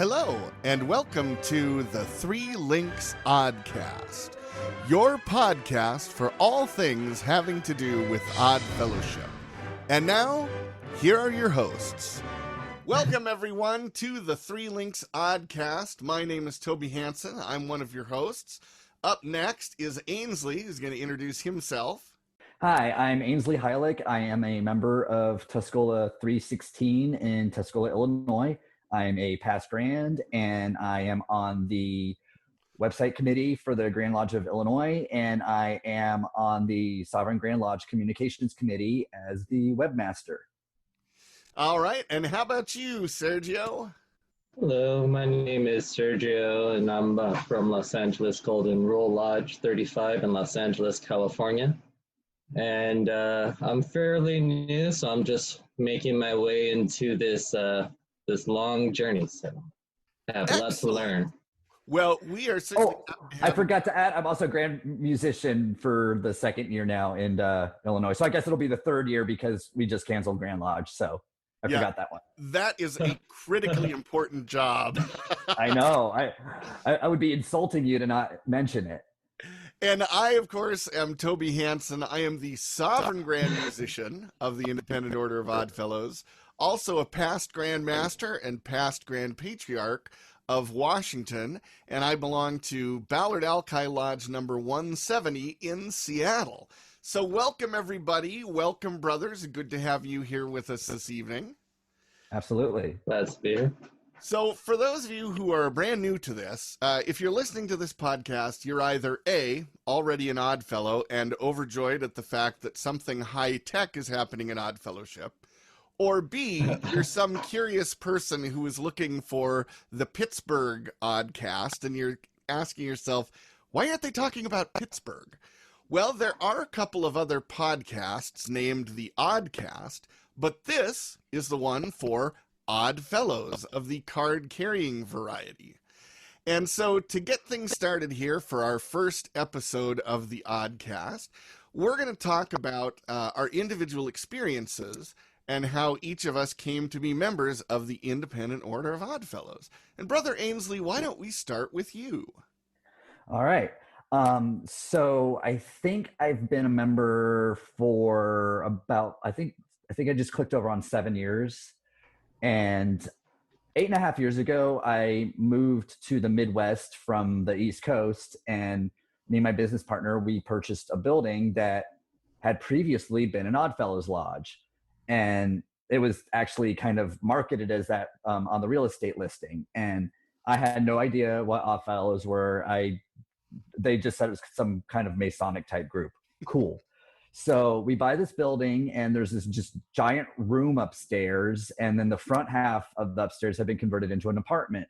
Hello, and welcome to the Three Links Oddcast, your podcast for all things having to do with Odd Fellowship. And now, here are your hosts. Welcome, everyone, to the Three Links Oddcast. My name is Toby Hanson. I'm one of your hosts. Up next is Ainslie, who's going to introduce himself. Hi, I'm Ainslie Heilich. I am a member of Tuscola 316 in Tuscola, Illinois. I am a past Grand, and I am on the website committee for the Grand Lodge of Illinois, and I am on the Sovereign Grand Lodge Communications Committee as the webmaster. All right, and how about you, Sergio? Hello, my name is Sergio, and I'm from Los Angeles Golden Rule Lodge 35 in Los Angeles, California. And I'm fairly new, so I'm just making my way into this long journey. So I have lots to learn. Well, we are certainly... I forgot to add, I'm also a grand musician for the second year now in Illinois. So I guess it'll be the third year because we just canceled Grand Lodge. So I forgot that one. That is a critically important job. I know. I would be insulting you to not mention it. And I, of course, am Toby Hanson. I am the Sovereign Grand Musician of the Independent Order of Odd Fellows, also a past Grand Master and past Grand Patriarch of Washington, and I belong to Ballard Alki Lodge number 170 in Seattle. So welcome, everybody. Welcome, brothers. Good to have you here with us this evening. Absolutely. Glad to be here. So for those of you who are brand new to this, if you're listening to this podcast, you're either A, already an Odd Fellow and overjoyed at the fact that something high-tech is happening in Odd Fellowship, or B, you're some curious person who is looking for the Pittsburgh Oddcast, and you're asking yourself, why aren't they talking about Pittsburgh? Well, there are a couple of other podcasts named the Oddcast, but this is the one for Odd Fellows of the card-carrying variety. And so to get things started here for our first episode of the Oddcast, we're going to talk about our individual experiences and how each of us came to be members of the Independent Order of Odd Fellows. And Brother Ainslie, why don't we start with you? All right. So I think I've been a member for about, I think I just clicked over on 7 years. And 8.5 years ago, I moved to the Midwest from the East Coast, and me and my business partner, we purchased a building that had previously been an Odd Fellows Lodge. And it was actually kind of marketed as that on the real estate listing. And I had no idea what Odd Fellows were. They just said it was some kind of Masonic type group. Cool. So we buy this building, and there's this just giant room upstairs, and then the front half of the upstairs have been converted into an apartment,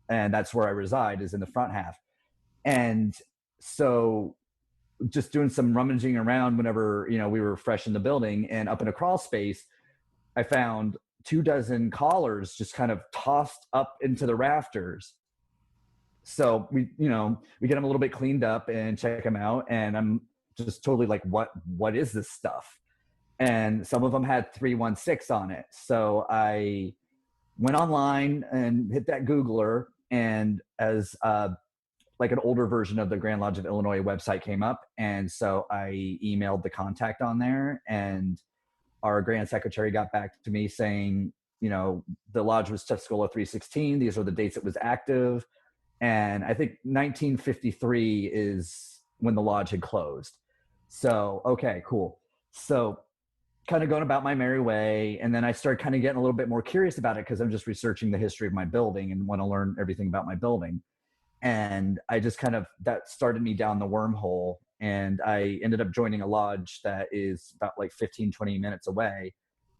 and that's where I reside, is in the front half. And so just doing some rummaging around whenever we were fresh in the building, and up in a crawl space, I found 24 collars just kind of tossed up into the rafters. So we get them a little bit cleaned up and check them out, and I'm just totally like, what is this stuff? And some of them had 316 on it. So I went online and hit that Googler, and as like an older version of the Grand Lodge of Illinois website came up. And so I emailed the contact on there, and our Grand Secretary got back to me saying, the lodge was Tuscola 316. These are the dates it was active. And I think 1953 is when the lodge had closed. So, okay, cool. So kind of going about my merry way. And then I started kind of getting a little bit more curious about it because I'm just researching the history of my building and want to learn everything about my building. And I just that started me down the wormhole. And I ended up joining a lodge that is about like 15, 20 minutes away,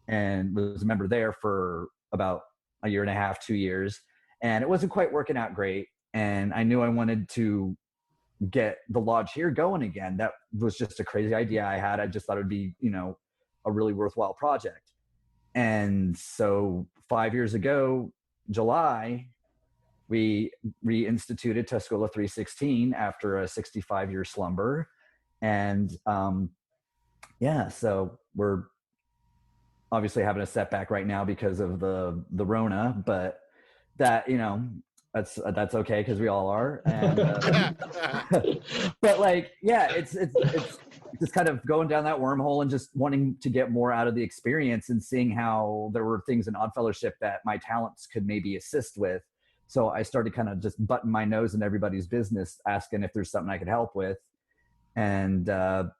and was a member there for about a year and a half, 2 years. And it wasn't quite working out great. And I knew I wanted to get the lodge here going again. That was just a crazy idea I had. I just thought it would be, a really worthwhile project. And so 5 years ago, July, we reinstituted Tuscola 316 after a 65-year slumber. And so we're obviously having a setback right now because of the Rona, but that, that's okay because we all are. And but like, yeah, it's just kind of going down that wormhole and just wanting to get more out of the experience and seeing how there were things in Odd Fellowship that my talents could maybe assist with. So I started kind of just butting my nose in everybody's business, asking if there's something I could help with. And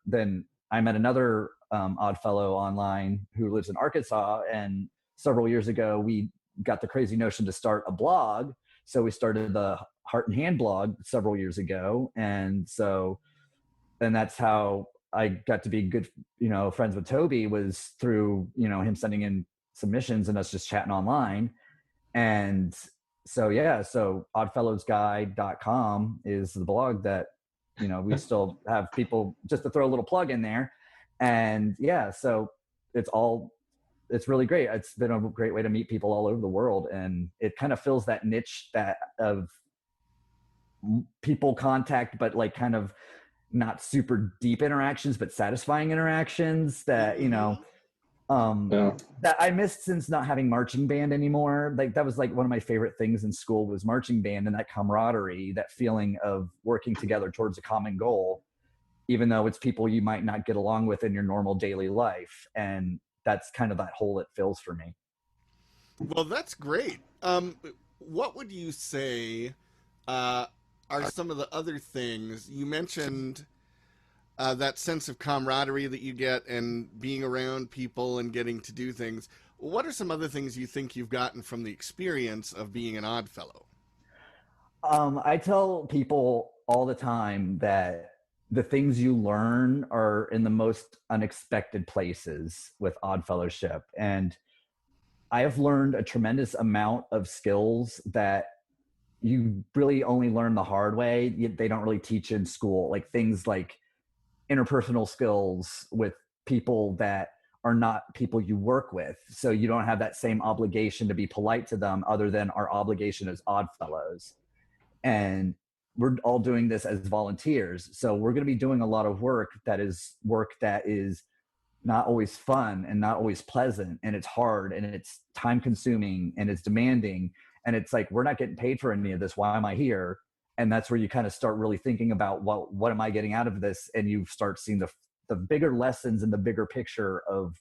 then I met another Odd Fellow online who lives in Arkansas. And several years ago, we got the crazy notion to start a blog. So we started the Heart and Hand blog several years ago. And that's how I got to be good, friends with Toby, was through, him sending in submissions and us just chatting online. And so oddfellowsguide.com is the blog that, we still have people, just to throw a little plug in there. And so it's really great. It's been a great way to meet people all over the world. And it kind of fills that niche of people contact, but like kind of not super deep interactions, but satisfying interactions that, that I missed since not having marching band anymore. Like that was like one of my favorite things in school was marching band, and that camaraderie, that feeling of working together towards a common goal, even though it's people you might not get along with in your normal daily life. And that's kind of that hole it fills for me. Well, that's great. What would you say are some of the other things you mentioned? That sense of camaraderie that you get and being around people and getting to do things. What are some other things you think you've gotten from the experience of being an Odd Fellow? I tell people all the time that the things you learn are in the most unexpected places with Odd Fellowship. And I have learned a tremendous amount of skills that you really only learn the hard way. They don't really teach in school, like things like interpersonal skills with people that are not people you work with. So you don't have that same obligation to be polite to them, other than our obligation as Odd Fellows. And we're all doing this as volunteers. So we're going to be doing a lot of work that is not always fun and not always pleasant. And it's hard and it's time consuming and it's demanding. And it's like, we're not getting paid for any of this. Why am I here? And that's where you kind of start really thinking about, well, what am I getting out of this? And you start seeing the bigger lessons and the bigger picture of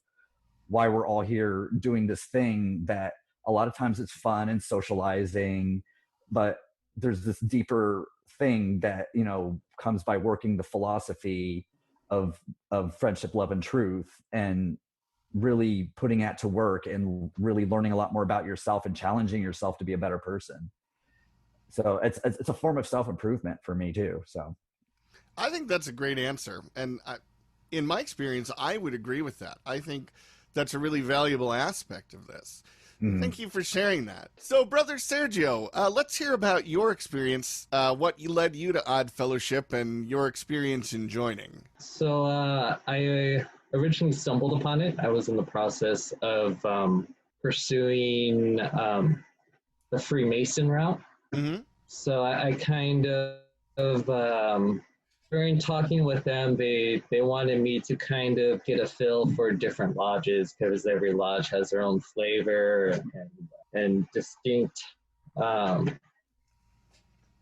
why we're all here doing this thing, that a lot of times it's fun and socializing, but there's this deeper thing that, comes by working the philosophy of friendship, love, and truth, and really putting that to work and really learning a lot more about yourself and challenging yourself to be a better person. So it's a form of self-improvement for me too. So I think that's a great answer. And in my experience, I would agree with that. I think that's a really valuable aspect of this. Mm-hmm. Thank you for sharing that. So, Brother Sergio, let's hear about your experience, what led you to Odd Fellowship and your experience in joining. So I originally stumbled upon it. I was in the process of pursuing the Freemason route. Mm-hmm. So I kind of during talking with them, they wanted me to kind of get a feel for different lodges, because every lodge has their own flavor and distinct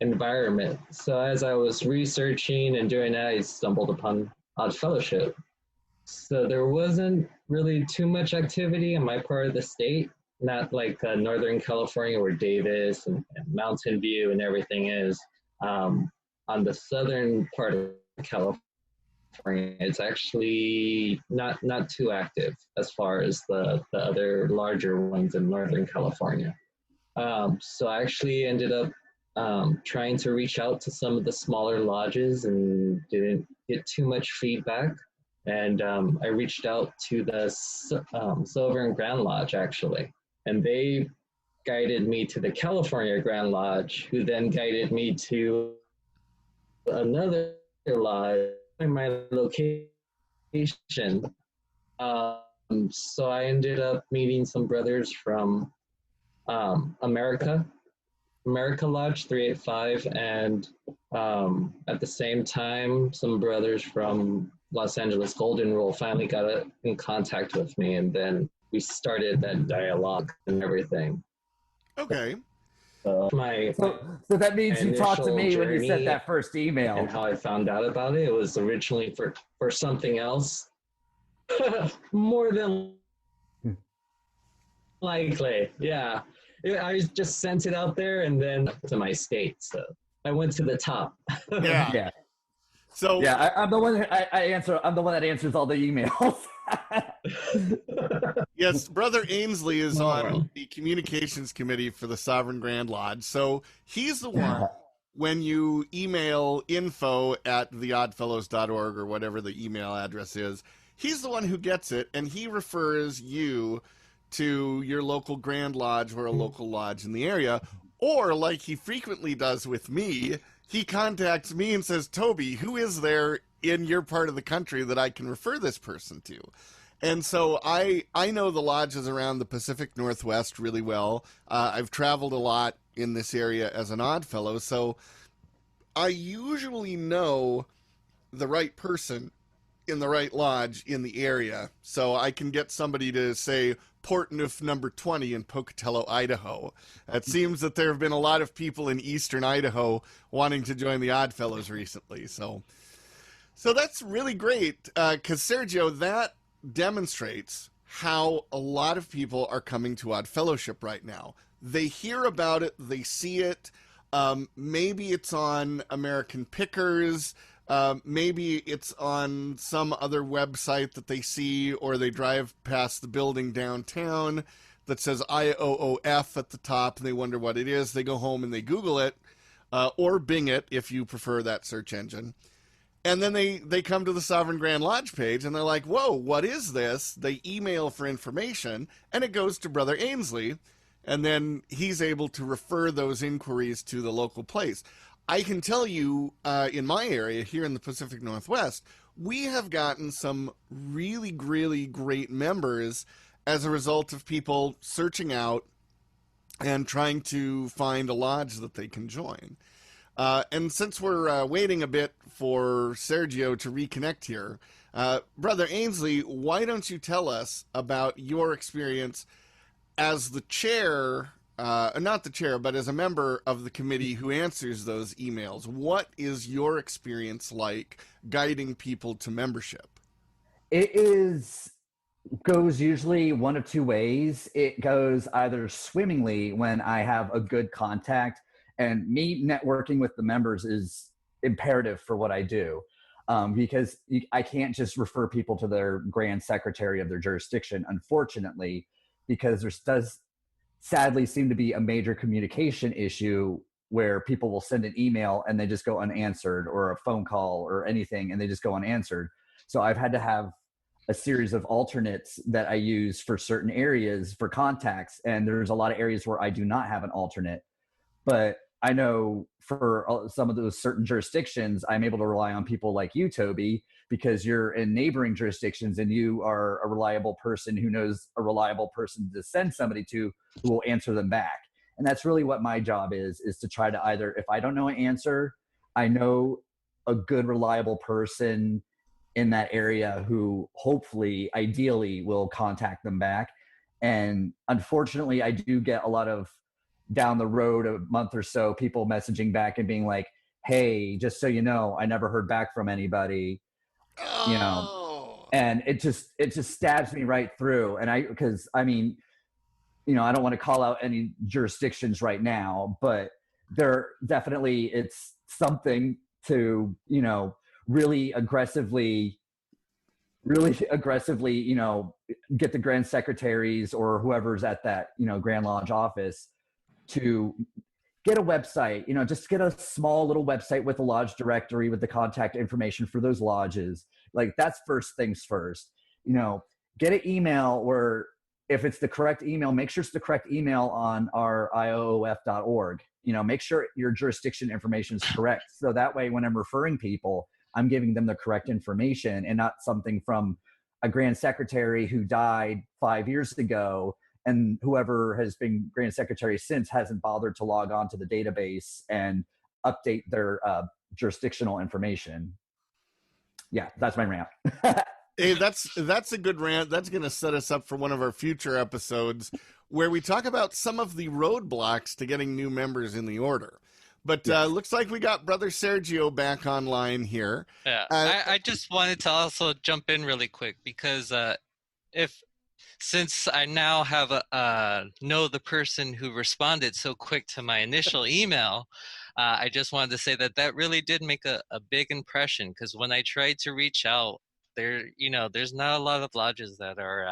environment. So as I was researching and doing that, I stumbled upon Odd Fellowship. So there wasn't really too much activity in my part of the state. Not like Northern California, where Davis and Mountain View and everything is. On the southern part of California, it's actually not too active as far as the other larger ones in Northern California. So I actually ended up trying to reach out to some of the smaller lodges and didn't get too much feedback. And I reached out to the Silver and Grand Lodge, actually. And they guided me to the California Grand Lodge, who then guided me to another lodge in my location. So I ended up meeting some brothers from America Lodge 385, and at the same time, some brothers from Los Angeles Golden Rule finally got in contact with me, and then we started that dialogue and everything. Okay. So that means you talked to me when you sent that first email. And how I found out about it, it was originally for something else. More than likely, yeah. I just sent it out there and then to my state. So I went to the top. Yeah. So yeah, I'm the one that I answer. I'm the one that answers all the emails. Yes, Brother Ainslie is on the communications committee for the Sovereign Grand Lodge. So he's the one, when you email info@theoddfellows.org or whatever the email address is, he's the one who gets it, and he refers you to your local Grand Lodge or a local lodge in the area. Or, like he frequently does with me, he contacts me and says, Toby, who is there in your part of the country that I can refer this person to? And so I know the lodges around the Pacific Northwest really well. I've traveled a lot in this area as an Odd Fellow, so I usually know the right person in the right lodge in the area. So I can get somebody to say Portneuf number 20 in Pocatello, Idaho. It seems that there have been a lot of people in eastern Idaho wanting to join the Odd Fellows recently. So that's really great, because Sergio, that demonstrates how a lot of people are coming to Odd Fellowship right now. They hear about it, they see it. Maybe it's on American Pickers. Maybe it's on some other website that they see, or they drive past the building downtown that says IOOF at the top, and they wonder what it is. They go home and they Google it, or Bing it if you prefer that search engine. And then they come to the Sovereign Grand Lodge page, and they're like, whoa, what is this? They email for information, and it goes to Brother Ainslie, and then he's able to refer those inquiries to the local place. I can tell you, in my area here in the Pacific Northwest, we have gotten some really, really great members as a result of people searching out and trying to find a lodge that they can join. And since we're waiting a bit for Sergio to reconnect here, Brother Ainslie, why don't you tell us about your experience as the chair, not the chair, but as a member of the committee who answers those emails? What is your experience like guiding people to membership? It goes usually one of two ways. It goes either swimmingly when I have a good contact, and me networking with the members is imperative for what I do, because I can't just refer people to their grand secretary of their jurisdiction, unfortunately, because there does sadly seem to be a major communication issue where people will send an email and they just go unanswered, or a phone call or anything, and they just go unanswered. So I've had to have a series of alternates that I use for certain areas for contacts, and there's a lot of areas where I do not have an alternate. But I know for some of those certain jurisdictions, I'm able to rely on people like you, Toby, because you're in neighboring jurisdictions and you are a reliable person who knows a reliable person to send somebody to who will answer them back. And that's really what my job is to try to either, if I don't know an answer, I know a good, reliable person in that area who hopefully, ideally, will contact them back. And unfortunately, I do get a lot of down the road a month or so, people messaging back and being like, hey, just so you know, I never heard back from anybody, you know, and it just stabs me right through. And because I mean, you know, I don't want to call out any jurisdictions right now, but there definitely, it's something to, you know, really aggressively, you know, get the grand secretaries or whoever's at that, you know, Grand Lodge office to get a website, you know, just get a small little website with a lodge directory with the contact information for those lodges. Like, that's first things first, you know, get an email where if it's the correct email, make sure it's the correct email on our IOOF.org, you know, make sure your jurisdiction information is correct. So that way, when I'm referring people, I'm giving them the correct information and not something from a grand secretary who died 5 years ago, and whoever has been grand secretary since hasn't bothered to log on to the database and update their jurisdictional information. Yeah, that's my rant. Hey, that's a good rant. That's going to set us up for one of our future episodes where we talk about some of the roadblocks to getting new members in the order. But looks like we got Brother Sergio back online here. Yeah, I just wanted to also jump in really quick because since I now have know the person who responded so quick to my initial email, I just wanted to say that really did make a big impression, because when I tried to reach out, there's not a lot of lodges that are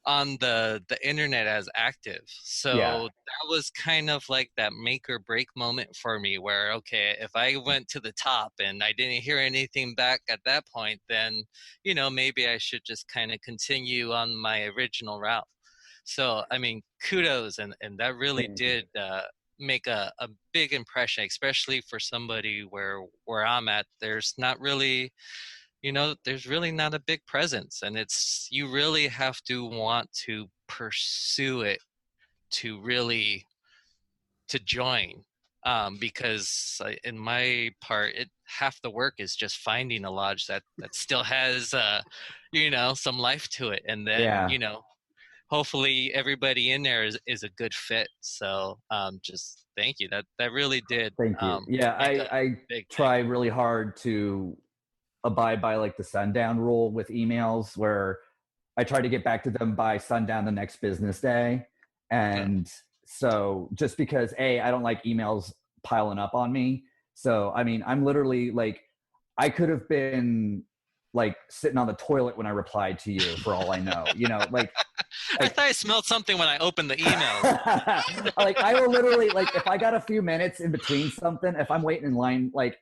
on the internet as active. So that was kind of like that make or break moment for me, where, okay, if I went to the top and I didn't hear anything back at that point, then, maybe I should just kind of continue on my original route. So, I mean, kudos. And that really did make a big impression, especially for somebody where I'm at. There's not really, there's really not a big presence, and you really have to want to pursue it to join, because in my part, half the work is just finding a lodge that still has some life to it, and then hopefully everybody in there is a good fit. So just thank you. That really did. Thank you. I try really hard to abide by like the sundown rule with emails, where I try to get back to them by sundown the next business day. And so just because I don't like emails piling up on me. So, I mean, I'm literally like, I could have been like sitting on the toilet when I replied to you for all I know, like I thought I smelled something when I opened the email. Like I will literally, like, if I got a few minutes in between something, if I'm waiting in line, like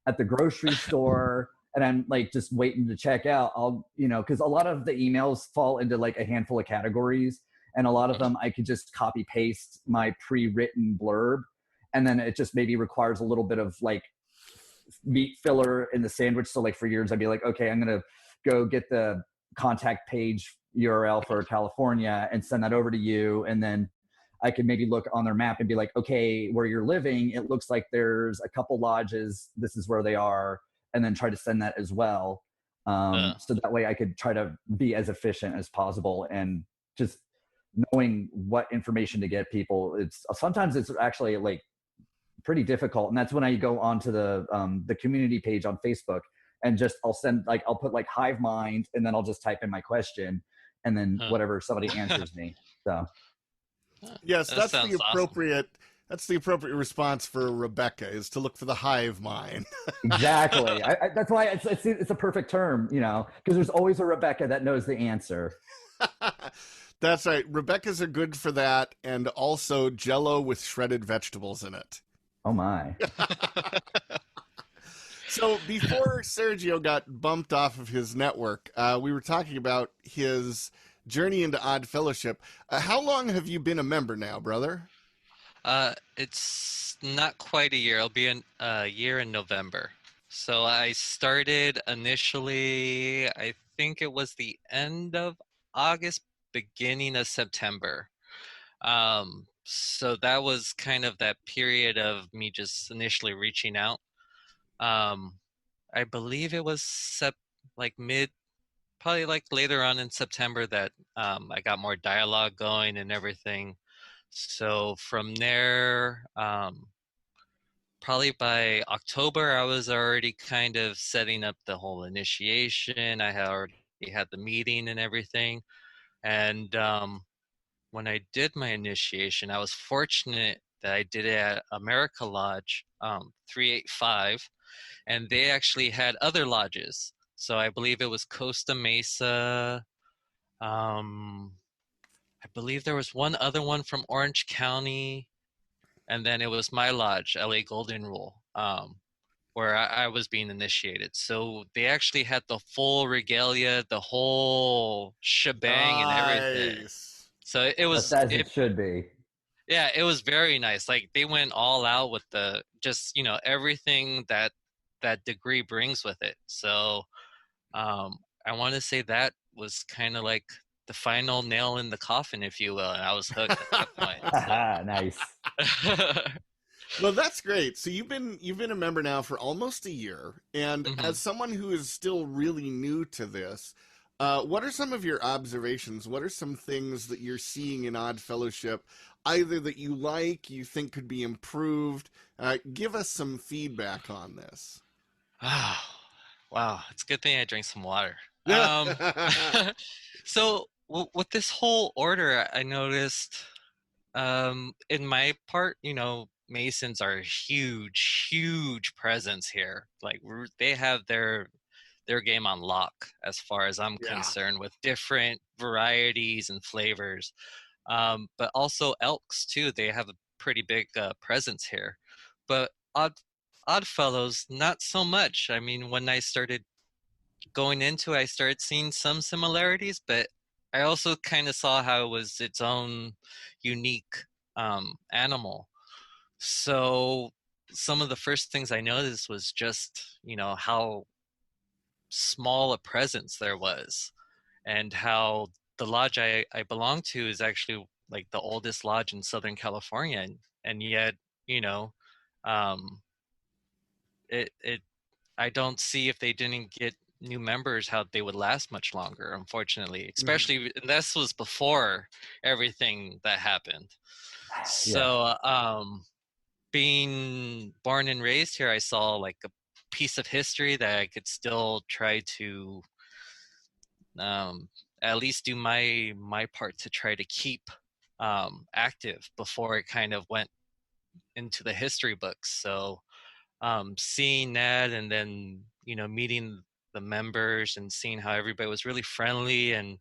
at the grocery store, and I'm like just waiting to check out, I'll, because a lot of the emails fall into like a handful of categories, and a lot of them I could just copy paste my pre-written blurb, and then it just maybe requires a little bit of like meat filler in the sandwich. So like for years I'd be like, okay, I'm gonna go get the contact page URL for California and send that over to you, and then I could maybe look on their map and be like, okay, where you're living, it looks like there's a couple lodges, this is where they are, and then try to send that as well. So that way I could try to be as efficient as possible, and just knowing what information to get people. Sometimes it's actually like pretty difficult. And that's when I go onto the community page on Facebook, and just, I'll put like Hive Mind, and then I'll just type in my question, and then whatever somebody answers me. So. Yes, that's the appropriate. Awesome. That's the appropriate response for Rebecca, is to look for the hive mind. Exactly. That's why it's a perfect term, because there's always a Rebecca that knows the answer. That's right. Rebecca's are good for that, and also Jell-O with shredded vegetables in it. Oh my. So before Sergio got bumped off of his network, we were talking about his journey into Odd Fellowship. How long have you been a member now, brother? It's not quite a year. It'll be a year in November. So I started initially, I think it was the end of August, beginning of September. So that was kind of that period of me just initially reaching out. I believe it was probably like later on in September that I got more dialogue going and everything. So from there, probably by October, I was already kind of setting up the whole initiation. I had already had the meeting and everything. And when I did my initiation, I was fortunate that I did it at America Lodge 385, and they actually had other lodges. So I believe it was Costa Mesa. I believe there was one other one from Orange County, and then it was my lodge, LA Golden Rule, where I was being initiated. So they actually had the full regalia, the whole shebang and everything. So it was as it should be. Yeah, it was very nice. Like they went all out with everything that degree brings with it. So I want to say that was kind of like the final nail in the coffin, if you will, and I was hooked at that point. So. Nice. Well, that's great. So you've been a member now for almost a year, and as someone who is still really new to this, What are some of your observations? What are some things that you're seeing in Odd Fellowship, either that you like, you think could be improved? Give us some feedback on this. Oh, wow. It's a good thing I drank some water. Um, so with this whole order, I noticed in my part, Masons are a huge, huge presence here. Like they have their game on lock as far as I'm Yeah. concerned, with different varieties and flavors. But also Elks too. They have a pretty big presence here. But Oddfellows, not so much. I mean, when I started going into it, I started seeing some similarities, but I also kind of saw how it was its own unique animal. So some of the first things I noticed was just, how small a presence there was, and how the lodge I belong to is actually like the oldest lodge in Southern California, and yet, you know, um, it I don't see, if they didn't get new members, how they would last much longer, unfortunately, especially this was before everything that happened. Yeah. So being born and raised here, I saw like a piece of history that I could still try to um, at least do my part to try to keep active before it kind of went into the history books. So seeing that, and then meeting the members and seeing how everybody was really friendly, and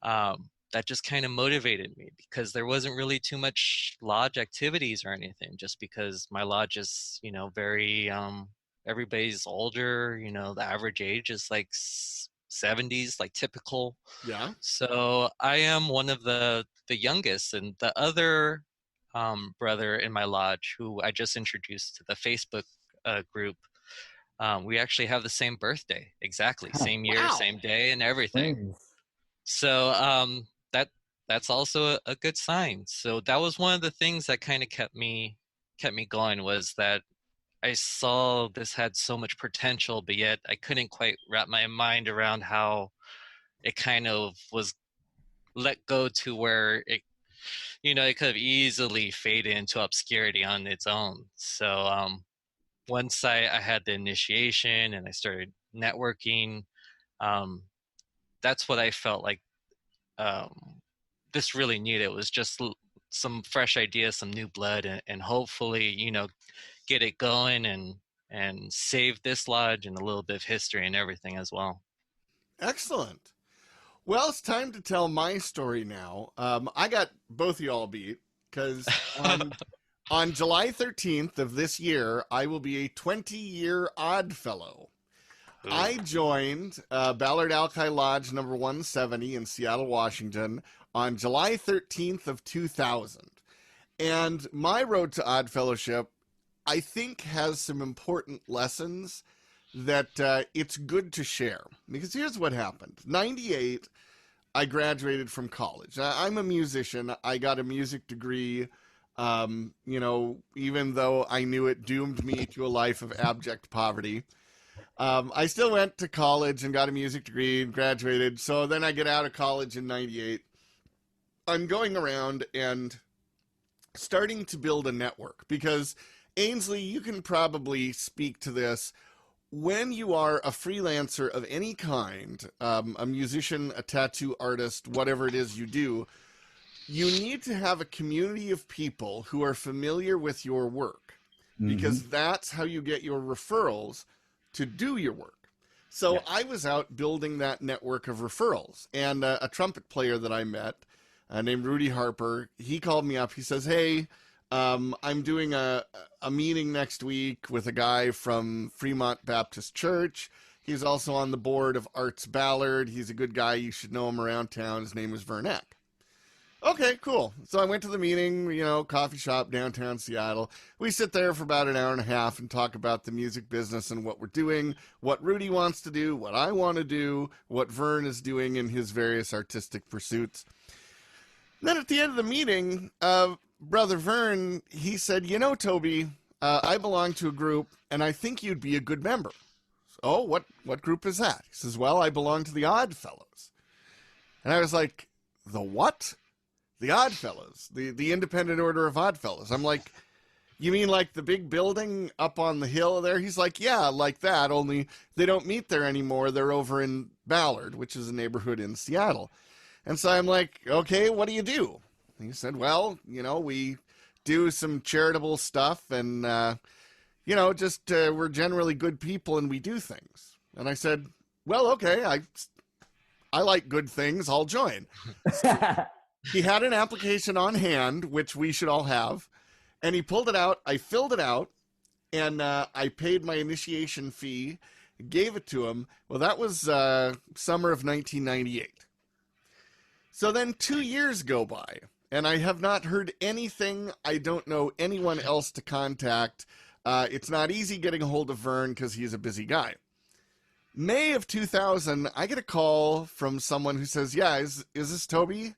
that just kind of motivated me, because there wasn't really too much lodge activities or anything, just because my lodge is very everybody's older. The average age is like 70s, like typical. Yeah. So I am one of the youngest, and the other brother in my lodge, who I just introduced to the Facebook group, we actually have the same birthday, exactly, same year, Wow. same day, and everything. Twins. So that's also a good sign. So that was one of the things that kind of kept me going, was that I saw this had so much potential, but yet I couldn't quite wrap my mind around how it kind of was let go to where it could have easily faded into obscurity on its own. So once I had the initiation and I started networking, um, that's what I felt like this really needed. It was just some fresh ideas, some new blood, and hopefully, get it going, and save this lodge and a little bit of history and everything as well. Excellent. Well, it's time to tell my story now. I got both of y'all beat, because on July 13th of this year, I will be a 20-year Odd Fellow. Ooh. I joined Ballard Alki Lodge number 170 in Seattle, Washington on July 13th of 2000. And my road to Odd Fellowship, I think, has some important lessons that it's good to share. Because here's what happened. 98, I graduated from college. I'm a musician. I got a music degree. Even though I knew it doomed me to a life of abject poverty, I still went to college and got a music degree and graduated. So then I get out of college in 98. I'm going around and starting to build a network, because Ainslie, you can probably speak to this. When you are a freelancer of any kind, a musician, a tattoo artist, whatever it is you do, you need to have a community of people who are familiar with your work, because that's how you get your referrals to do your work. So Yes. I was out building that network of referrals, and a trumpet player that I met named Rudy Harper, he called me up. He says, hey, I'm doing a meeting next week with a guy from Fremont Baptist Church. He's also on the board of Arts Ballard. He's a good guy. You should know him around town. His name is Verneck. Okay, cool. So I went to the meeting, coffee shop downtown Seattle. We sit there for about an hour and a half and talk about the music business and what we're doing, what Rudy wants to do, what I want to do, what Vern is doing in his various artistic pursuits. Then at the end of the meeting, Brother Vern, he said, Toby, I belong to a group, and I think you'd be a good member. "Oh, what group is that?" He says, "Well, I belong to the Odd Fellows." And I was like, "The what?" "The Odd Fellows, the Independent Order of Odd Fellows." I'm like, "You mean like the big building up on the hill there?" He's like, "Yeah, like that, only they don't meet there anymore. They're over in Ballard, which is a neighborhood in Seattle." And so I'm like, "Okay, what do you do?" And he said, "Well, we do some charitable stuff, and just we're generally good people, and we do things." And I said, "Well, okay, I like good things. I'll join." He had an application on hand, which we should all have, and he pulled it out. I filled it out, and I paid my initiation fee, gave it to him. Well, that was summer of 1998. So then 2 years go by, and I have not heard anything. I don't know anyone else to contact. It's not easy getting a hold of Vern because he's a busy guy. May of 2000, I get a call from someone who says, "Yeah, is this Toby?"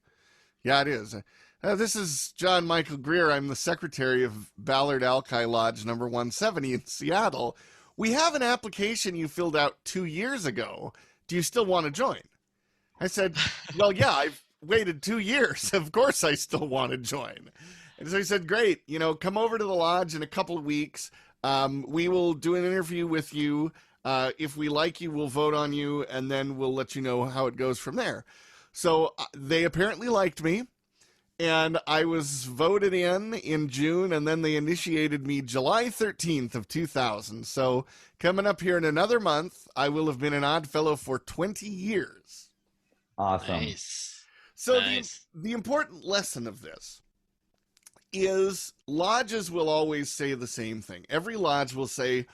"Yeah, it is." "This is John Michael Greer. I'm the secretary of Ballard Alki Lodge number 170 in Seattle. We have an application you filled out 2 years ago. Do you still want to join?" I said, "Well, yeah, I've waited 2 years. Of course I still want to join." And so he said, "Great, come over to the lodge in a couple of weeks. We will do an interview with you. If we like you, we'll vote on you, and then we'll let you know how it goes from there." So they apparently liked me, and I was voted in June, and then they initiated me July 13th of 2000. So coming up here in another month, I will have been an Odd Fellow for 20 years. Awesome. Nice. So Nice. the important lesson of this is lodges will always say the same thing. Every lodge will say,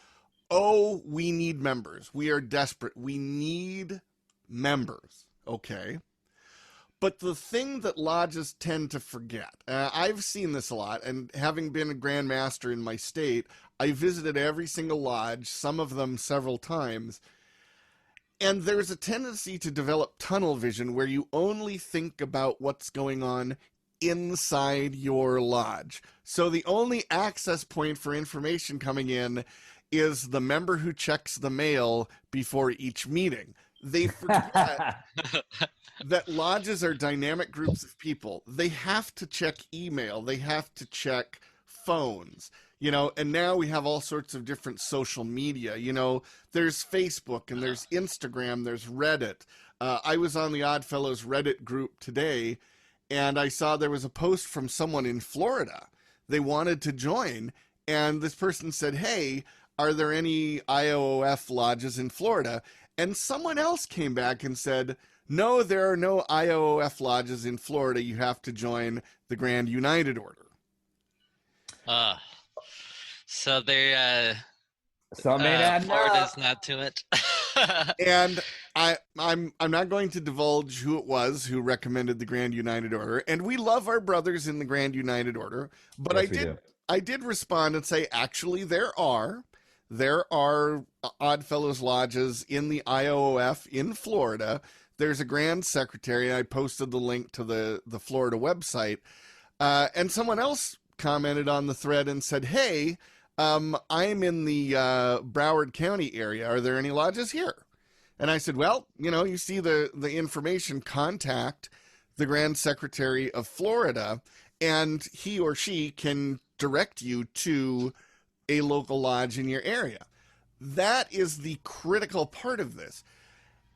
"Oh, we need members. We are desperate. We need members." Okay. But the thing that lodges tend to forget, I've seen this a lot, and having been a Grand Master in my state, I visited every single lodge, some of them several times, and there's a tendency to develop tunnel vision where you only think about what's going on inside your lodge. So the only access point for information coming in is the member who checks the mail before each meeting. They forget that lodges are dynamic groups of people. They have to check email. They have to check phones, and now we have all sorts of different social media. There's Facebook and there's Instagram, there's Reddit. I was on the Odd Fellows Reddit group today, and I saw there was a post from someone in Florida. They wanted to join, and this person said, "Hey, are there any IOOF lodges in Florida?" And someone else came back and said, "No, there are no IOOF lodges in Florida. You have to join the Grand United Order." So they So I may not Florida's not to it. And I'm not going to divulge who it was who recommended the Grand United Order, and we love our brothers in the Grand United Order, but Yes, I did respond and say, actually there are Odd Fellows lodges in the IOOF in Florida. There's a Grand Secretary. I posted the link to the Florida website, and someone else commented on the thread and said, "Hey, I'm in the Broward County area. Are there any lodges here?" And I said, "Well, you see the information, contact the Grand Secretary of Florida, and he or she can direct you to a local lodge in your area." That is the critical part of this.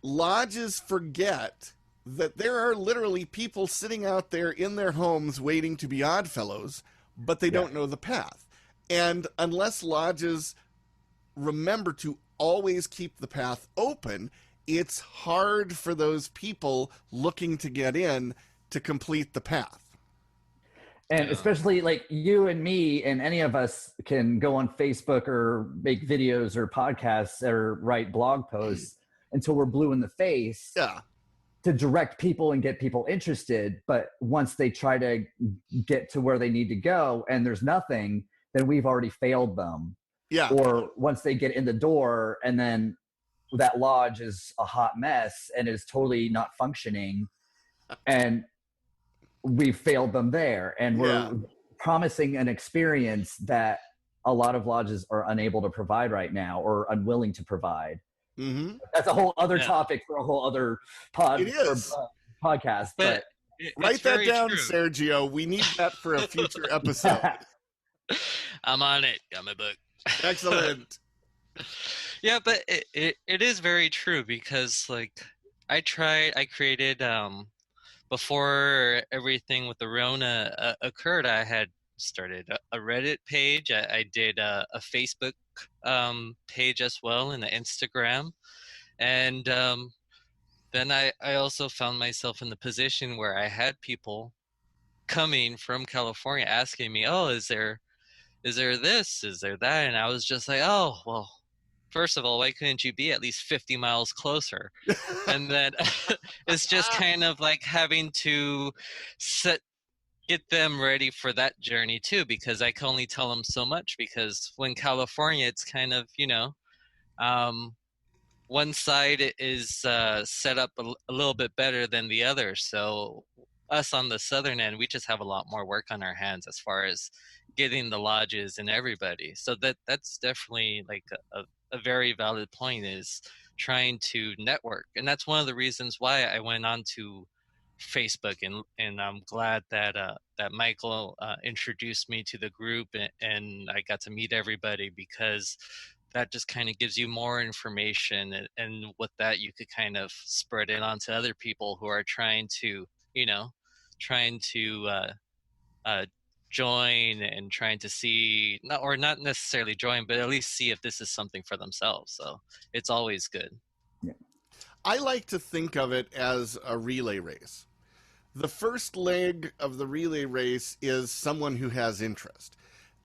Lodges forget that there are literally people sitting out there in their homes waiting to be Odd Fellows, but they don't know the path. And unless lodges remember to always keep the path open, it's hard for those people looking to get in to complete the path. And especially like you and me and any of us can go on Facebook or make videos or podcasts or write blog posts until we're blue in the face to direct people and get people interested. But once they try to get to where they need to go and there's nothing, then we've already failed them. Yeah. Or once they get in the door and then that lodge is a hot mess and is totally not functioning, and we failed them there, and we're promising an experience that a lot of lodges are unable to provide right now or unwilling to provide. Mm-hmm. That's a whole other Yeah. topic for a whole other It is. podcast. But Write it's that very down, true. Sergio. We need that for a future episode. I'm on it. Got my book. Excellent. Yeah, but it is very true because like I created before everything with the Rona occurred, I had started a Reddit page. I did a Facebook page as well and an Instagram. And then I also found myself in the position where I had people coming from California asking me, oh, is there this? Is there that? And I was just like, oh, well, first of all, why couldn't you be at least 50 miles closer? And then it's just kind of like having to get them ready for that journey too, because I can only tell them so much, because when California, it's kind of, one side is set up a little bit better than the other. So us on the southern end, we just have a lot more work on our hands as far as getting the lodges and everybody. So that's definitely like a very valid point, is trying to network. And that's one of the reasons why I went on to Facebook, and I'm glad that that Michael introduced me to the group, and I got to meet everybody, because that just kind of gives you more information, and with that you could kind of spread it on to other people who are trying to join and trying to see, not necessarily join, but at least see if this is something for themselves. So it's always good. I like to think of it as a relay race. The first leg of the relay race is someone who has interest.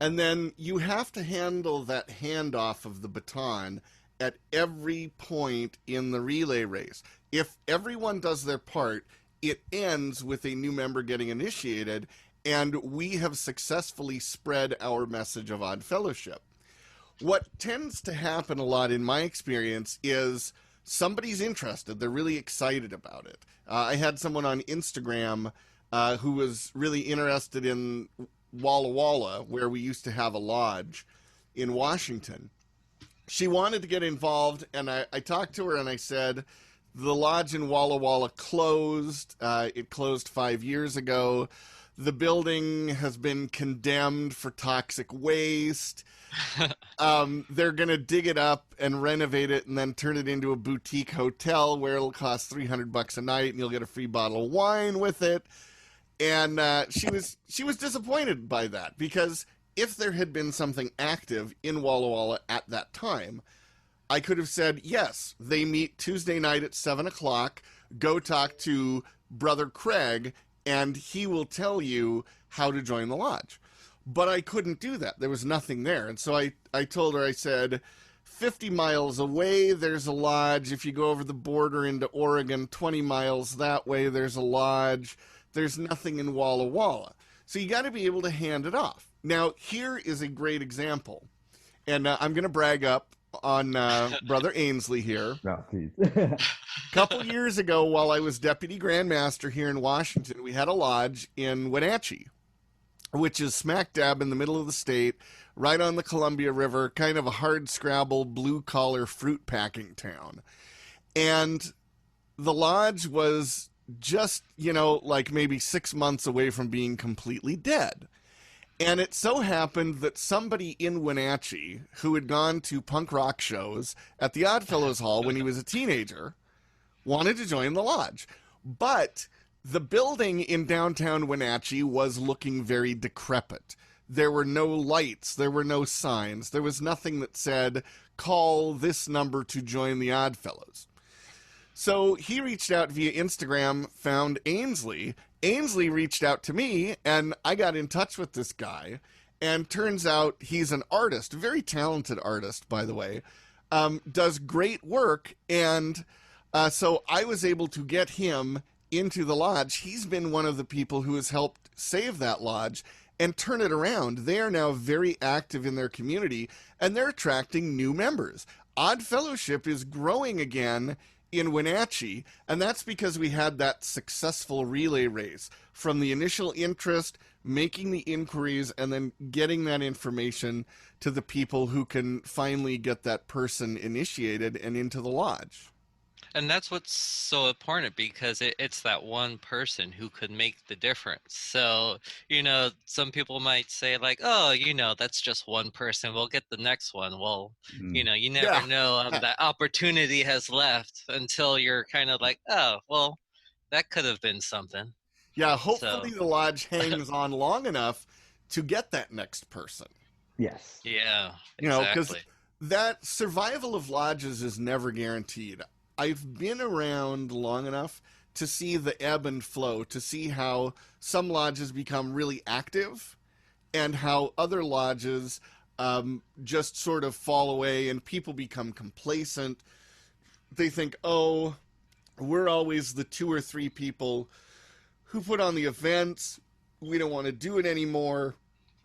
And then you have to handle that handoff of the baton at every point in the relay race. If everyone does their part, it ends with a new member getting initiated, and we have successfully spread our message of Odd Fellowship. What tends to happen a lot in my experience is somebody's interested. They're really excited about it. I had someone on Instagram who was really interested in Walla Walla, where we used to have a lodge in Washington. She wanted to get involved, and I talked to her and I said, the lodge in Walla Walla closed. It closed 5 years ago. The building has been condemned for toxic waste. They're going to dig it up and renovate it and then turn it into a boutique hotel where it'll cost $300 a night and you'll get a free bottle of wine with it. And she was disappointed by that, because if there had been something active in Walla Walla at that time, I could have said, yes, they meet Tuesday night at 7 o'clock. Go talk to Brother Craig, and he will tell you how to join the lodge. But I couldn't do that. There was nothing there. And so I told her, I said, 50 miles away, there's a lodge. If you go over the border into Oregon, 20 miles that way, there's a lodge. There's nothing in Walla Walla. So you got to be able to hand it off. Now, here is a great example. And I'm going to brag up on Brother Ainslie here. No, please. A couple years ago, while I was Deputy Grand Master here in Washington, we had a lodge in Wenatchee, which is smack dab in the middle of the state, right on the Columbia River, kind of a hard-scrabble, blue-collar fruit packing town. And the lodge was just, like maybe 6 months away from being completely dead. And it so happened that somebody in Wenatchee who had gone to punk rock shows at the Oddfellows Hall when he was a teenager wanted to join the lodge. But the building in downtown Wenatchee was looking very decrepit. There were no lights. There were no signs. There was nothing that said, call this number to join the Oddfellows. So he reached out via Instagram, found Ainslie. Ainslie reached out to me, and I got in touch with this guy. And turns out he's an artist, a very talented artist, by the way, does great work. And so I was able to get him into the lodge. He's been one of the people who has helped save that lodge and turn it around. They are now very active in their community, and they're attracting new members. Odd Fellowship is growing again in Wenatchee, and that's because we had that successful relay race from the initial interest, making the inquiries, and then getting that information to the people who can finally get that person initiated and into the lodge. And that's what's so important, because it's that one person who could make the difference. So, some people might say like, oh, that's just one person. We'll get the next one. Well, you never know that opportunity has left until you're kind of like, oh, well, that could have been something. Yeah, hopefully the lodge hangs on long enough to get that next person. Yes. Yeah, because that survival of lodges is never guaranteed. I've been around long enough to see the ebb and flow, to see how some lodges become really active and how other lodges just sort of fall away and people become complacent. They think, oh, we're always the 2 or 3 people who put on the events. We don't want to do it anymore.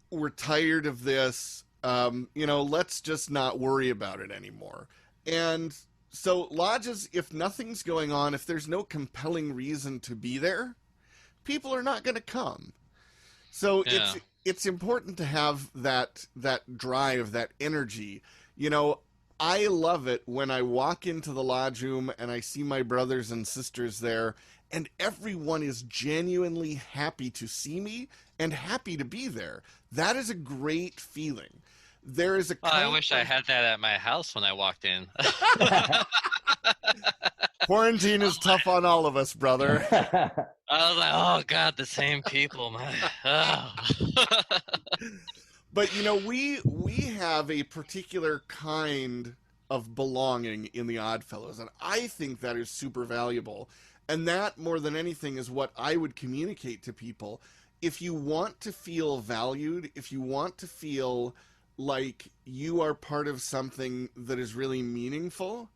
We're tired of this. Let's just not worry about it anymore. And so lodges, if nothing's going on, if there's no compelling reason to be there, people are not going to come. So it's important to have that drive, that energy. I love it when I walk into the lodge room and I see my brothers and sisters there, and everyone is genuinely happy to see me and happy to be there. That is a great feeling. There is a I wish I had that at my house when I walked in. Quarantine is tough on all of us, brother. I was like, oh God, the same people, man. Oh. But we have a particular kind of belonging in the Oddfellows, and I think that is super valuable. And that, more than anything, is what I would communicate to people. If you want to feel valued, if you want to feel like you are part of something that is really meaningful,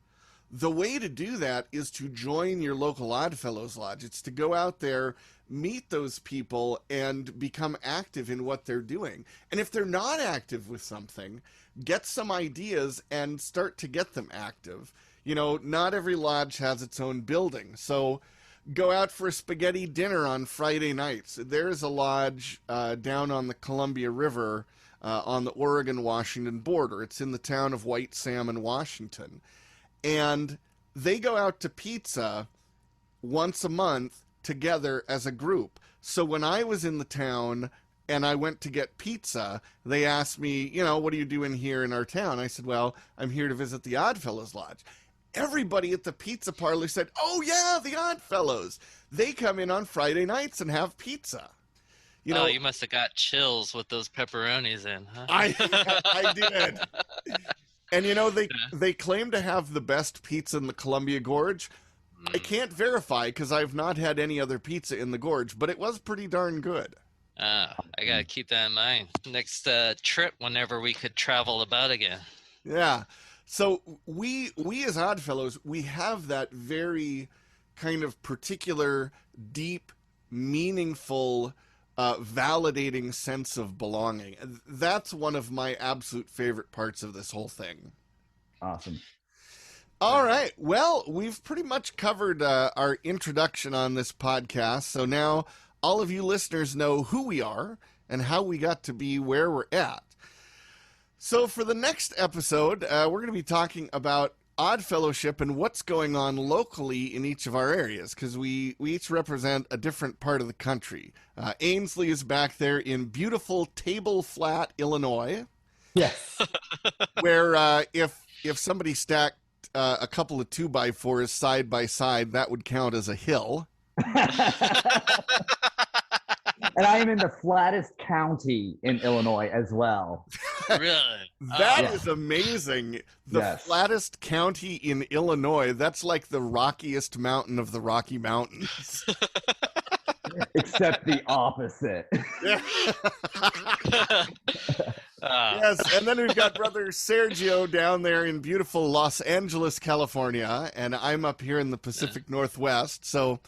the way to do that is to join your local Oddfellows Lodge. It's to go out there, meet those people, and become active in what they're doing. And if they're not active with something, get some ideas and start to get them active. Not every lodge has its own building. So go out for a spaghetti dinner on Friday nights. There's a lodge down on the Columbia River on the Oregon-Washington border. It's in the town of White Salmon, Washington. And they go out to pizza once a month together as a group. So when I was in the town and I went to get pizza, they asked me, what are you doing here in our town? I said, well, I'm here to visit the Oddfellows Lodge. Everybody at the pizza parlor said, oh yeah, the Oddfellows. They come in on Friday nights and have pizza. You must have got chills with those pepperonis in, huh? I did. And they claim to have the best pizza in the Columbia Gorge. I can't verify because I've not had any other pizza in the gorge, but it was pretty darn good. I gotta keep that in mind. Next trip, whenever we could travel about again. Yeah. So we as Oddfellows, we have that very kind of particular, deep, meaningful, validating sense of belonging. That's one of my absolute favorite parts of this whole thing. Awesome. All right. Well, we've pretty much covered our introduction on this podcast. So now all of you listeners know who we are and how we got to be where we're at. So for the next episode, we're going to be talking about Odd Fellowship and what's going on locally in each of our areas, because we each represent a different part of the country. Ainslie is back there in beautiful Table Flat, Illinois. Yes. Where if somebody stacked a couple of 2x4s side by side, that would count as a hill. And I am in the flattest county in Illinois as well. Really? That is amazing. The flattest county in Illinois. That's like the rockiest mountain of the Rocky Mountains. Except the opposite. Yeah. Yes, and then we've got brother Sergio down there in beautiful Los Angeles, California, and I'm up here in the Pacific Northwest. So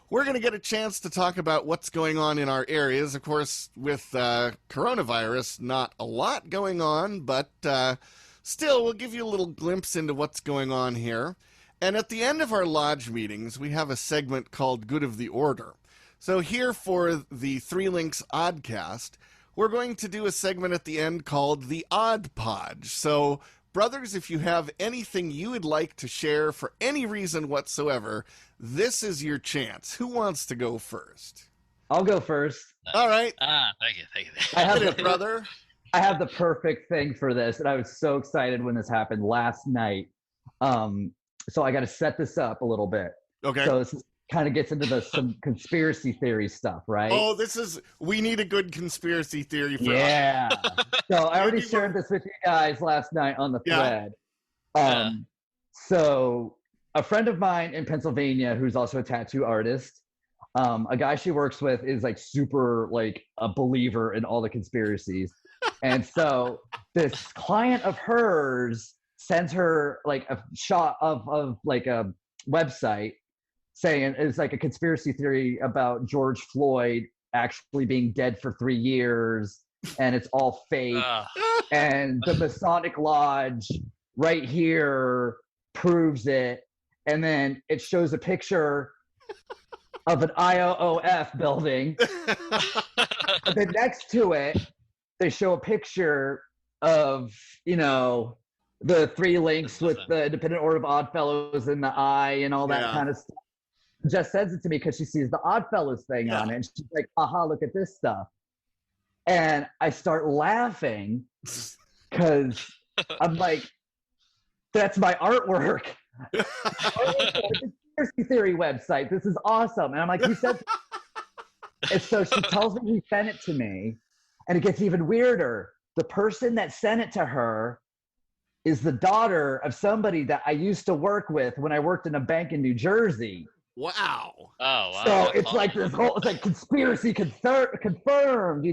we're going to get a chance to talk about what's going on in our areas. Of course, with coronavirus, not a lot going on, but still, we'll give you a little glimpse into what's going on here. And at the end of our lodge meetings, we have a segment called Good of the Order. So here for the Three Links Oddcast, we're going to do a segment at the end called the Odd Podge. So, brothers, if you have anything you would like to share for any reason whatsoever, this is your chance. Who wants to go first? I'll go first. All right. Thank you. I have Hit it, brother. I have the perfect thing for this, and I was so excited when this happened last night. So I got to set this up a little bit. Okay. So this kind of gets into some conspiracy theory stuff, right? Oh, we need a good conspiracy theory for yeah. So I already shared this with you guys last night on the thread. So a friend of mine in Pennsylvania who's also a tattoo artist, a guy she works with is like super like a believer in all the conspiracies. And so this client of hers sends her like a shot of like a website saying it's like a conspiracy theory about George Floyd actually being dead for 3 years and it's all fake. And the Masonic Lodge right here proves it. And then it shows a picture of an IOOF building. And then next to it, they show a picture of, the 3 links with the Independent Order of Oddfellows and the eye and all that kind of stuff. Jess sends it to me because she sees the Oddfellows thing on it. And she's like, aha, look at this stuff. And I start laughing because I'm like, that's my artwork. Conspiracy theory website. This is awesome. And I'm like, he said, and so she tells me he sent it to me. And it gets even weirder. The person that sent it to her is the daughter of somebody that I used to work with when I worked in a bank in New Jersey. Wow. Oh, wow. So it's like this whole, it's like conspiracy confirmed,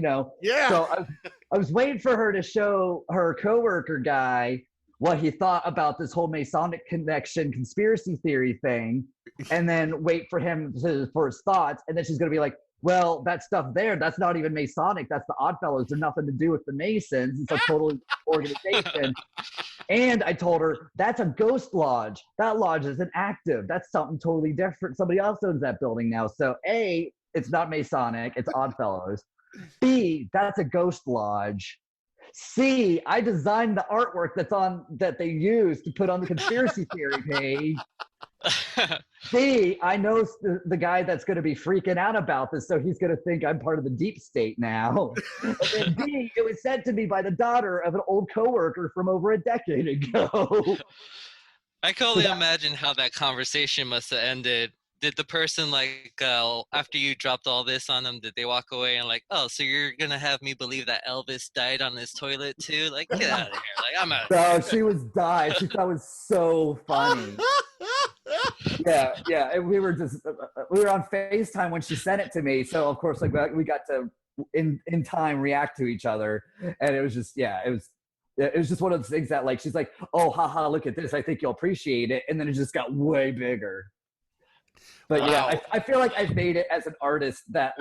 Yeah. So I was waiting for her to show her coworker guy what he thought about this whole Masonic connection conspiracy theory thing, and then wait for him for his thoughts. And then she's going to be like, well, that stuff there, that's not even Masonic. That's the Oddfellows. They're nothing to do with the Masons. It's a total organization. And I told her, that's a ghost lodge. That lodge isn't active. That's something totally different. Somebody else owns that building now. So A, it's not Masonic. It's Oddfellows. B, that's a ghost lodge. C, I designed the artwork that they use to put on the conspiracy theory page. D, I know the guy that's going to be freaking out about this, so he's going to think I'm part of the deep state now. And D, it was sent to me by the daughter of an old coworker from over a decade ago. I can only imagine how that conversation must have ended. Did the person, after you dropped all this on them, did they walk away and oh, so you're going to have me believe that Elvis died on his toilet too? Like, get out of here. I'm out. No, she was dying. She thought it was so funny. Yeah. And we were on FaceTime when she sent it to me. So, of course, we got to, in time, react to each other. And it was just, it was just one of those things that, she's like, oh, haha, look at this. I think you'll appreciate it. And then it just got way bigger. But wow. I feel like I've made it as an artist that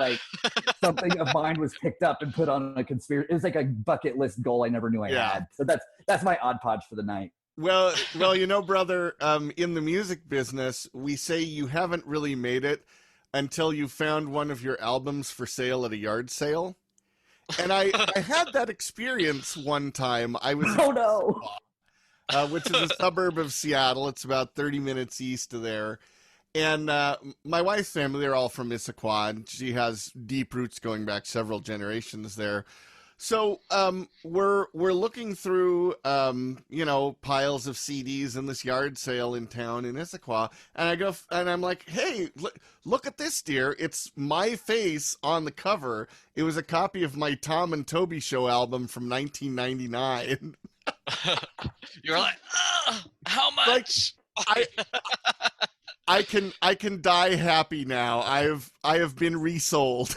something of mine was picked up and put on a conspiracy. It was like a bucket list goal I never knew I had. So that's my odd podge for the night. Well, brother, in the music business, we say you haven't really made it until you found one of your albums for sale at a yard sale. And I had that experience one time. I was which is a suburb of Seattle. It's about 30 minutes east of there. And my wife's family are all from Issaquah, and she has deep roots going back several generations there. So we're looking through piles of CDs in this yard sale in town in Issaquah, and I'm like, hey, look at this, dear. It's my face on the cover. It was a copy of my Tom and Toby Show album from 1999. You're like, how much? I can die happy now. I have been resold.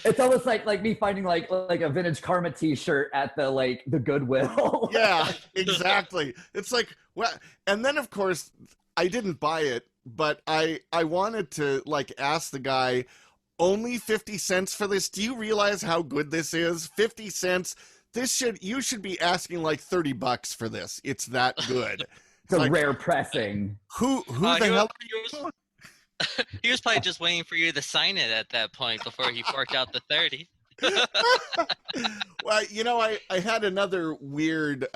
It's almost like me finding like a vintage Karma T-shirt at the Goodwill. Yeah, exactly. It's like, well, and then of course I didn't buy it, but I wanted to ask the guy, only 50 cents for this? Do you realize how good this is? 50 cents. You should be asking $30 for this. It's that good. It's a like, rare pressing. Who the hell? He was probably just waiting for you to sign it at that point before he forked out the 30. Well, you know, I had another weird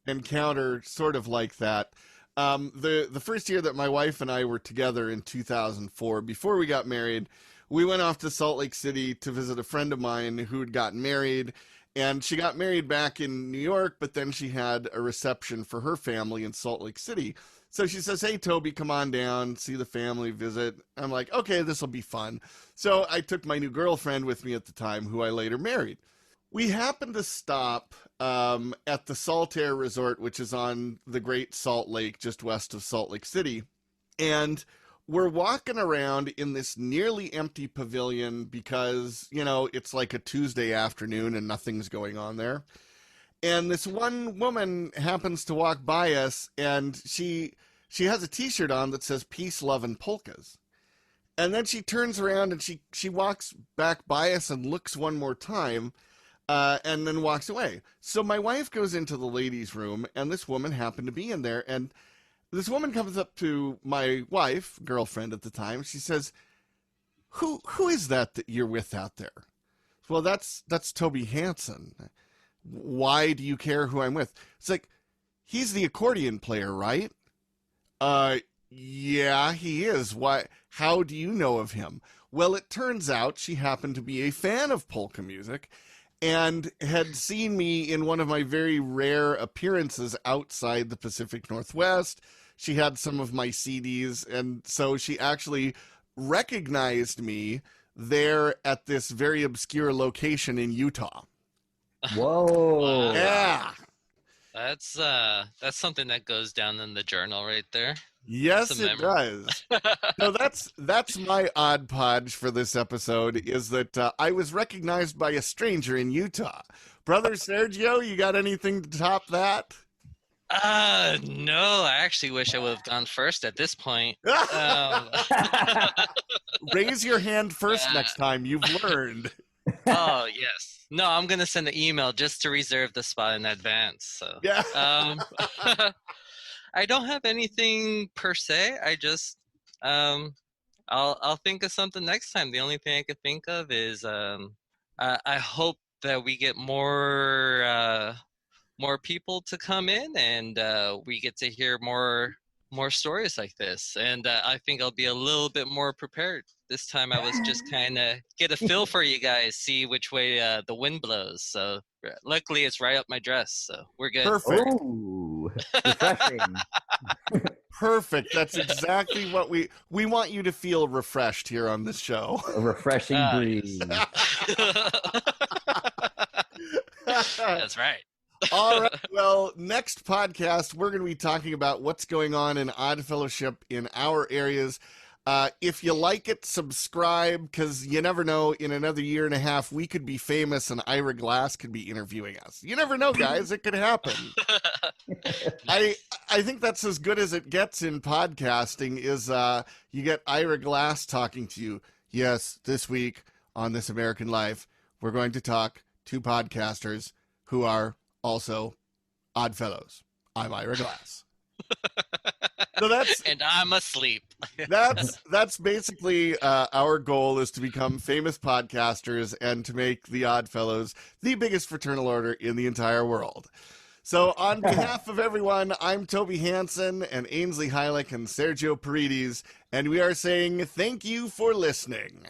encounter sort of like that. The first year that my wife and I were together in 2004, before we got married, we went off to Salt Lake City to visit a friend of mine who had gotten married. And she got married back in New York, but then she had a reception for her family in Salt Lake City. So she says, hey, Toby, come on down, see the family, visit. I'm like, okay, this will be fun. So I took my new girlfriend with me at the time, who I later married. We happened to stop at the Salt Air Resort, which is on the Great Salt Lake, just west of Salt Lake City. And we're walking around in this nearly empty pavilion because, you know, it's like a Tuesday afternoon and nothing's going on there. And this one woman happens to walk by us, and she has a T-shirt on that says "Peace, Love, and Polkas." And then she turns around and she walks back by us and looks one more time, and then walks away. So my wife goes into the ladies' room, and this woman happened to be in there. And this woman comes up to my wife, girlfriend at the time. She says, "Who is that you're with out there?" Well, that's Toby Hansen. Why do you care who I'm with? It's like, he's the accordion player, right? Yeah, he is. Why? How do you know of him? Well, it turns out she happened to be a fan of polka music and had seen me in one of my very rare appearances outside the Pacific Northwest. She had some of my CDs, and so she actually recognized me there at this very obscure location in Utah. Whoa. Yeah. That's something that goes down in the journal right there. Yes, it does. So that's my odd podge for this episode, is that I was recognized by a stranger in Utah. Brother Sergio, you got anything to top that? No, I actually wish I would have gone first at this point. Raise your hand first next time. You've learned. Oh, yes. No, I'm going to send an email just to reserve the spot in advance. So, Yeah. I don't have anything per se. I just, I'll think of something next time. The only thing I could think of is, I hope that we get more people to come in, and we get to hear more stories like this. And I think I'll be a little bit more prepared. This time I was just kind of get a feel for you guys, see which way the wind blows. So luckily it's right up my dress, so we're good. Perfect. Ooh, refreshing. Perfect. That's exactly what we want you to feel refreshed here on this show. A refreshing breeze. That's right. All right. Well, next podcast, we're going to be talking about what's going on in Odd Fellowship in our areas. If you like it, subscribe, because you never know, in another year and a half, we could be famous and Ira Glass could be interviewing us. You never know, guys. It could happen. I think that's as good as it gets in podcasting, is you get Ira Glass talking to you. Yes, this week on This American Life, we're going to talk to podcasters who are also odd fellows. I'm Ira Glass. So and I'm asleep. that's basically our goal, is to become famous podcasters and to make the Odd Fellows the biggest fraternal order in the entire world. So on behalf of everyone, I'm Toby Hanson and Ainslie Heilich and Sergio Paredes, and we are saying thank you for listening.